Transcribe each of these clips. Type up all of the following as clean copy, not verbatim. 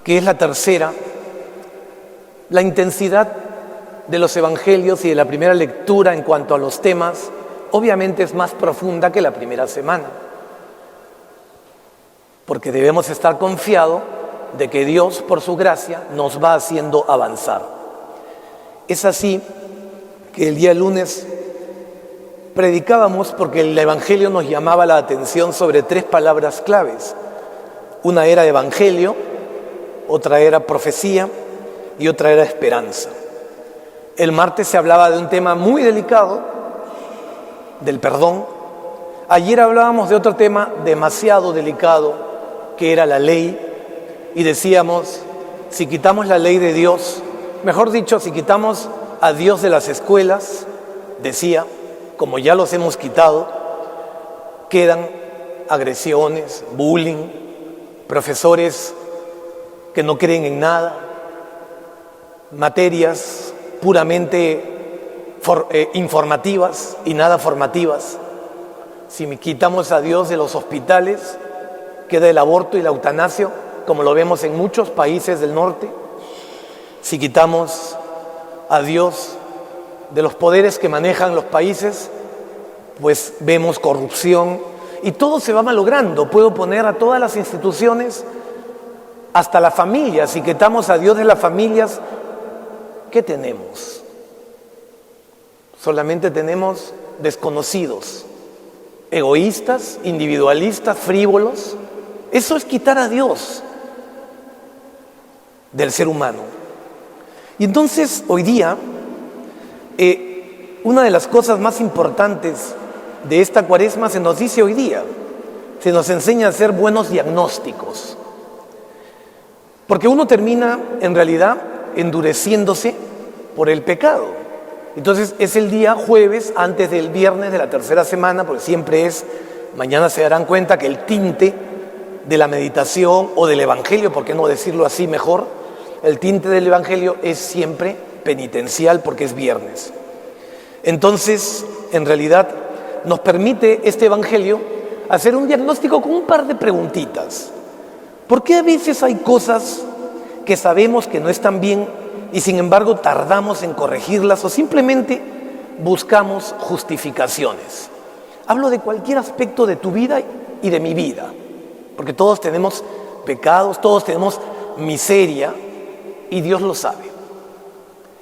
que es la tercera, la intensidad de los evangelios y de la primera lectura en cuanto a los temas, obviamente es más profunda que la primera semana, porque debemos estar confiados de que Dios, por su gracia, nos va haciendo avanzar. Es así que el día lunes predicábamos porque el evangelio nos llamaba la atención sobre 3 palabras claves. Una era evangelio, otra era profecía y otra era esperanza. El martes se hablaba de un tema muy delicado, del perdón. Ayer hablábamos de otro tema demasiado delicado, que era la ley, y decíamos, si quitamos la ley de Dios, mejor dicho, si quitamos a Dios de las escuelas, decía, como ya los hemos quitado, quedan agresiones, bullying, profesores que no creen en nada, materias puramente informativas y nada formativas. Si quitamos a Dios de los hospitales, queda el aborto y la eutanasia, como lo vemos en muchos países del norte. Si quitamos a Dios de los poderes que manejan los países, pues vemos corrupción y todo se va malogrando. Puedo poner a todas las instituciones, hasta la familia. Si quitamos a Dios de las familias, ¿qué tenemos? Solamente tenemos desconocidos, egoístas, individualistas, frívolos. Eso es quitar a Dios del ser humano. Y entonces hoy día, una de las cosas más importantes de esta cuaresma se nos dice hoy día, se nos enseña a hacer buenos diagnósticos. Porque uno termina en realidad endureciéndose por el pecado. Entonces es el día jueves antes del viernes de la tercera semana, porque siempre es, mañana se darán cuenta que el tinte de la meditación o del evangelio, ¿por qué no decirlo así mejor? El tinte del evangelio es siempre penitencial porque es viernes. Entonces, en realidad, nos permite este evangelio hacer un diagnóstico con un par de preguntitas. ¿Por qué a veces hay cosas que sabemos que no están bien y sin embargo tardamos en corregirlas o simplemente buscamos justificaciones? Hablo de cualquier aspecto de tu vida y de mi vida, porque todos tenemos pecados, todos tenemos miseria y Dios lo sabe.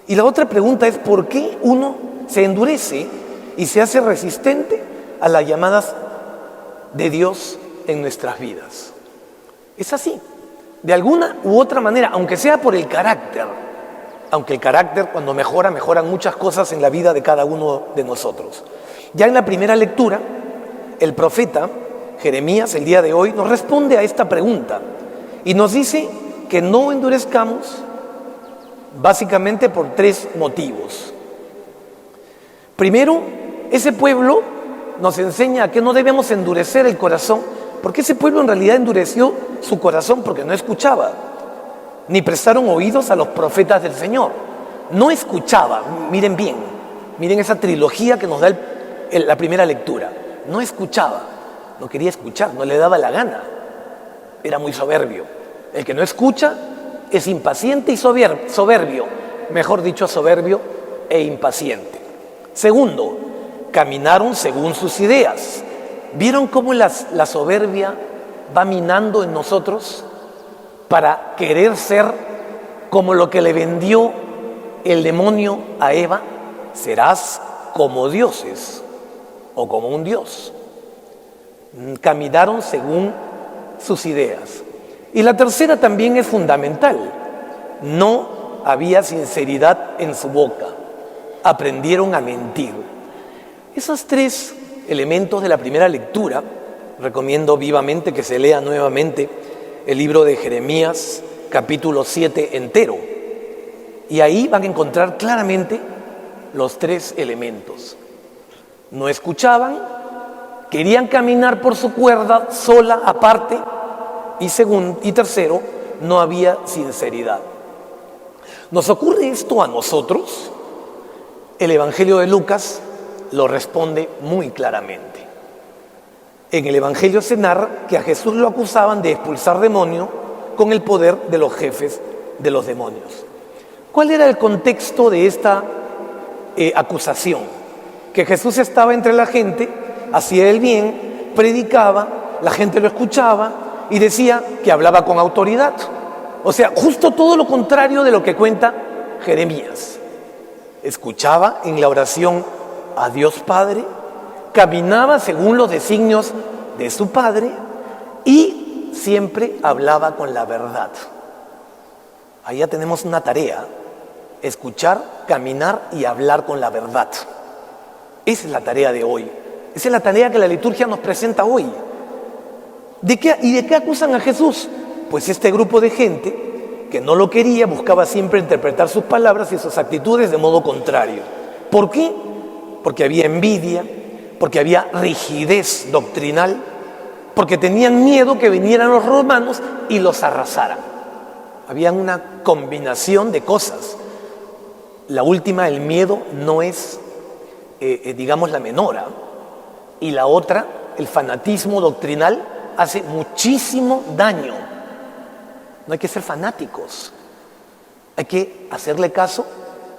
Y la otra pregunta es ¿por qué uno se endurece y se hace resistente a las llamadas de Dios en nuestras vidas? Es así, de alguna u otra manera, aunque sea por el carácter, aunque el carácter cuando mejora, mejoran muchas cosas en la vida de cada uno de nosotros. Ya en la primera lectura, el profeta Jeremías, el día de hoy, nos responde a esta pregunta y nos dice que no endurezcamos básicamente por 3 motivos. Primero, ese pueblo nos enseña que no debemos endurecer el corazón, porque ese pueblo en realidad endureció su corazón porque no escuchaba, ni prestaron oídos a los profetas del Señor. No escuchaba, miren bien, miren esa trilogía que nos da la primera lectura. No escuchaba, no quería escuchar, no le daba la gana, era muy soberbio. El que no escucha es impaciente y soberbio, mejor dicho, soberbio e impaciente. Segundo, caminaron según sus ideas. ¿Vieron cómo la soberbia va minando en nosotros para querer ser como lo que le vendió el demonio a Eva? Serás como dioses o como un dios. Caminaron según sus ideas. Y la tercera también es fundamental. No había sinceridad en su boca. Aprendieron a mentir. Esos 3 elementos de la primera lectura, recomiendo vivamente que se lea nuevamente el libro de Jeremías, capítulo 7 entero. Y ahí van a encontrar claramente los 3 elementos. No escuchaban, querían caminar por su cuerda sola, aparte, y tercero, no había sinceridad. ¿Nos ocurre esto a nosotros? El Evangelio de Lucas lo responde muy claramente. En el Evangelio se narra que a Jesús lo acusaban de expulsar demonios con el poder de los jefes de los demonios. ¿Cuál era el contexto de esta acusación? Que Jesús estaba entre la gente, hacía el bien, predicaba, la gente lo escuchaba y decía que hablaba con autoridad. O sea, justo todo lo contrario de lo que cuenta Jeremías. Escuchaba en la oración a Dios Padre, caminaba según los designios de su Padre y siempre hablaba con la verdad. Ahí ya tenemos una tarea: escuchar, caminar y hablar con la verdad. Esa es la tarea de hoy. Esa es la tarea que la liturgia nos presenta hoy. ¿De qué acusan a Jesús? Pues este grupo de gente que no lo quería, buscaba siempre interpretar sus palabras y sus actitudes de modo contrario. ¿Por qué? Porque había envidia, porque había rigidez doctrinal, porque tenían miedo que vinieran los romanos y los arrasaran. Había una combinación de cosas. La última, el miedo, no es, digamos, la menor. Y la otra, el fanatismo doctrinal, hace muchísimo daño. No hay que ser fanáticos. Hay que hacerle caso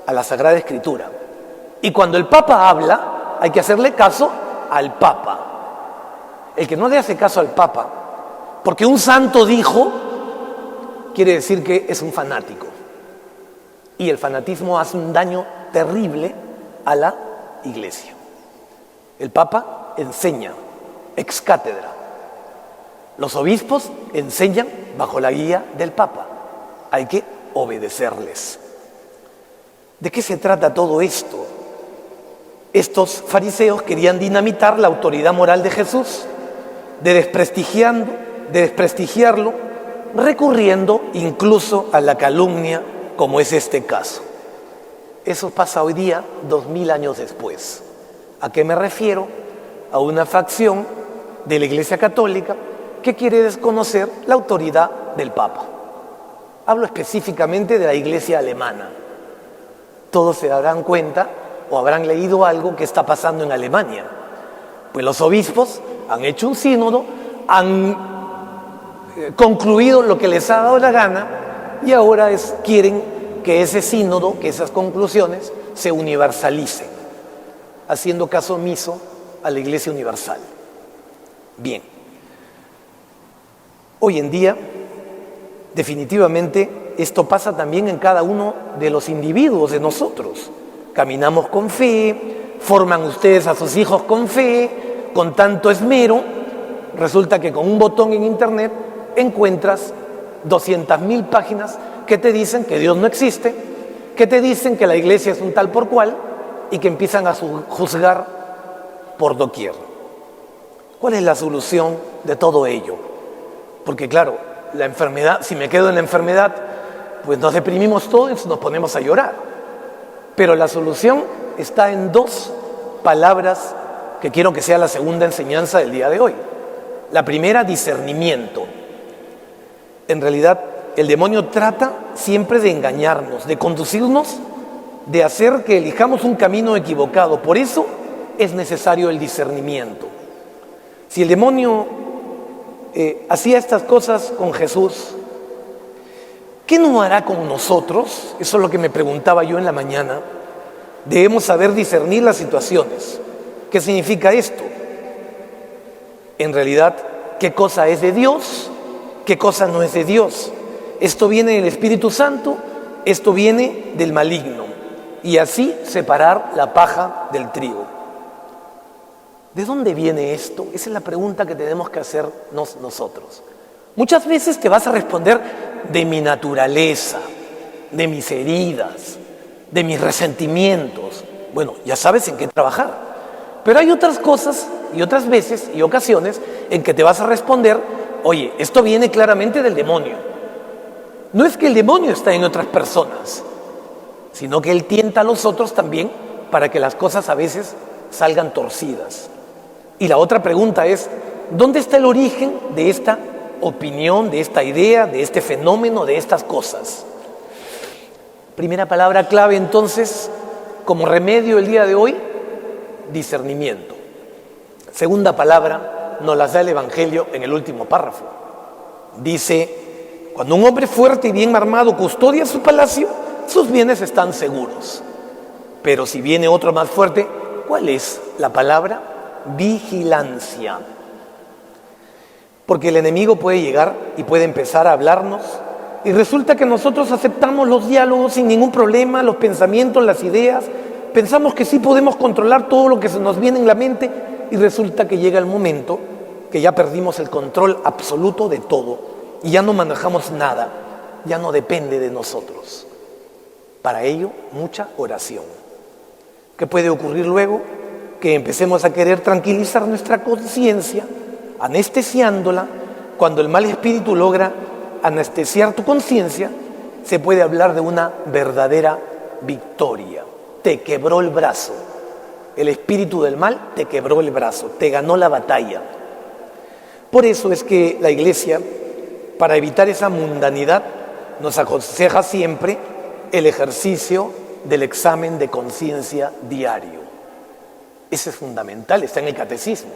a la Sagrada Escritura. Y cuando el Papa habla, hay que hacerle caso al Papa. El que no le hace caso al Papa, porque un santo dijo, quiere decir que es un fanático. Y el fanatismo hace un daño terrible a la Iglesia. El Papa enseña ex cátedra. Los obispos enseñan bajo la guía del Papa. Hay que obedecerles. ¿De qué se trata todo esto? Estos fariseos querían dinamitar la autoridad moral de Jesús, de desprestigiarlo, recurriendo incluso a la calumnia, como es este caso. Eso pasa hoy día, 2000 años después. ¿A qué me refiero? A una facción de la Iglesia Católica que quiere desconocer la autoridad del Papa. Hablo específicamente de la Iglesia alemana. Todos se darán cuenta o habrán leído algo que está pasando en Alemania. Pues los obispos han hecho un sínodo, han concluido lo que les ha dado la gana y ahora quieren que ese sínodo, que esas conclusiones se universalicen, haciendo caso omiso a la Iglesia Universal. Bien. Hoy en día, definitivamente, esto pasa también en cada uno de los individuos de nosotros. Caminamos con fe, forman ustedes a sus hijos con fe, con tanto esmero. Resulta que con un botón en internet encuentras 200.000 páginas que te dicen que Dios no existe, que te dicen que la iglesia es un tal por cual y que empiezan a juzgar por doquier. ¿Cuál es la solución de todo ello? Porque claro, la enfermedad, si me quedo en la enfermedad, pues nos deprimimos todos y nos ponemos a llorar. Pero la solución está en dos palabras que quiero que sea la segunda enseñanza del día de hoy. La primera, discernimiento. En realidad, el demonio trata siempre de engañarnos, de conducirnos, de hacer que elijamos un camino equivocado. Por eso es necesario el discernimiento. Si el demonio hacía estas cosas con Jesús, ¿qué no hará con nosotros? Eso es lo que me preguntaba yo en la mañana. Debemos saber discernir las situaciones. ¿Qué significa esto? En realidad, ¿qué cosa es de Dios? ¿Qué cosa no es de Dios? Esto viene del Espíritu Santo, esto viene del maligno. Y así separar la paja del trigo. ¿De dónde viene esto? Esa es la pregunta que tenemos que hacernos nosotros. Muchas veces te vas a responder de mi naturaleza, de mis heridas, de mis resentimientos. Bueno, ya sabes en qué trabajar. Pero hay otras cosas y otras veces y ocasiones en que te vas a responder, oye, esto viene claramente del demonio. No es que el demonio está en otras personas, sino que él tienta a los otros también para que las cosas a veces salgan torcidas. Y la otra pregunta es, ¿dónde está el origen de esta opinión, de esta idea, de este fenómeno, de estas cosas? Primera palabra clave entonces, como remedio el día de hoy, discernimiento. Segunda palabra, nos las da el Evangelio en el último párrafo. Dice, Cuando un hombre fuerte y bien armado custodia su palacio, sus bienes están seguros. Pero si viene otro más fuerte, ¿cuál es la palabra? Vigilancia. Porque el enemigo puede llegar y puede empezar a hablarnos y resulta que nosotros aceptamos los diálogos sin ningún problema, los pensamientos, las ideas. Pensamos que sí podemos controlar todo lo que se nos viene en la mente y resulta que llega el momento que ya perdimos el control absoluto de todo y ya no manejamos nada, ya no depende de nosotros. Para ello, mucha oración. ¿Qué puede ocurrir luego? Que empecemos a querer tranquilizar nuestra conciencia, anestesiándola. Cuando el mal espíritu logra anestesiar tu conciencia, se puede hablar de una verdadera victoria. Te quebró el brazo. El espíritu del mal te quebró el brazo, te ganó la batalla. Por eso es que la Iglesia, para evitar esa mundanidad, nos aconseja siempre el ejercicio del examen de conciencia diario. Ese es fundamental, está en el catecismo.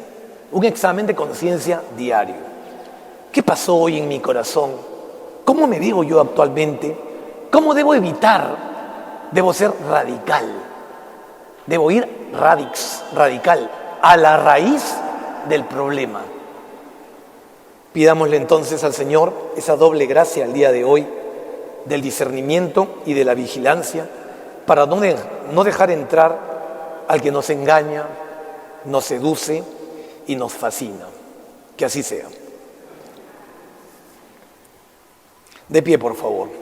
Un examen de conciencia diario. ¿Qué pasó hoy en mi corazón? ¿Cómo me digo yo actualmente? ¿Cómo debo evitar? Debo ser radical. Debo ir radical, a la raíz del problema. Pidámosle entonces al Señor esa doble gracia al día de hoy, del discernimiento y de la vigilancia, para no dejar entrar al que nos engaña, nos seduce y nos fascina. Que así sea. De pie, por favor.